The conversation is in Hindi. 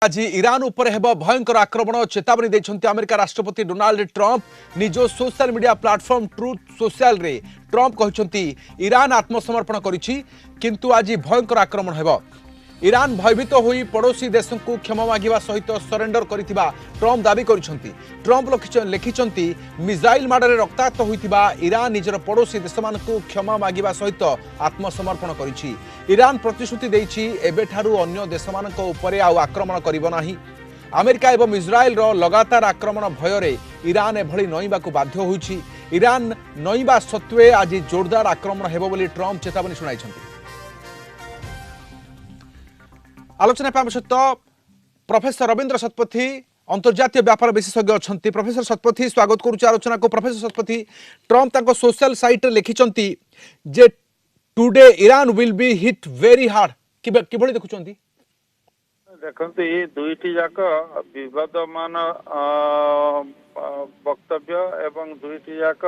आज ईरान उपर हेबो भयंकर आक्रमण चेतावनी देछन्ति अमेरिका राष्ट्रपति डोनाल्ड ट्रंप निज social media platform truth social रे ट्रंप कहछन्ति ईरान आत्मसमर्पण करिछि किंतु आज भयंकर आक्रमण हेबो। ईरान भयभीत होई पड़ोसी देशों को क्षमा मागिबा सहित सरेंडर करिथिबा ट्रंप दाबी करिसंति। ट्रंप लिखिसंति मिसाइल माडरे रक्ताक्त होइथिबा ईरान निजर पड़ोसी देशमानकु क्षमा मागिबा सहित आत्मसमर्पण करिछि। ईरान प्रतिश्रुति देइछि एबेठारु अन्य देशमानक उपरे आउ आक्रमण करिबो नाही। अमेरिका एवं इस्राएल रो लगातार आक्रमण भयरे ईरान एभଳି नईबाकु बाध्य होइछि। ईरान नईबा सत्वे आज जोरदार आक्रमण हेबो बोली ट्रंप चेतावनी सुनाइछन्ति। आलोचना सहित प्रोफेसर रविंद्र शतपथी अंतर्जातीय व्यापार विशेषज्ञ अच्छा। प्रोफेसर शतपथी स्वागत करुच्च आलोचना को। प्रोफेसर शतपथी ट्रंप तांको सोशल साइट रे लिखिचंती जे today Iran will be hit very hard किभଳି देखुचंती? देखते ये दुईटी जाक विवादमान वक्तव्य एवं दुईटी जाक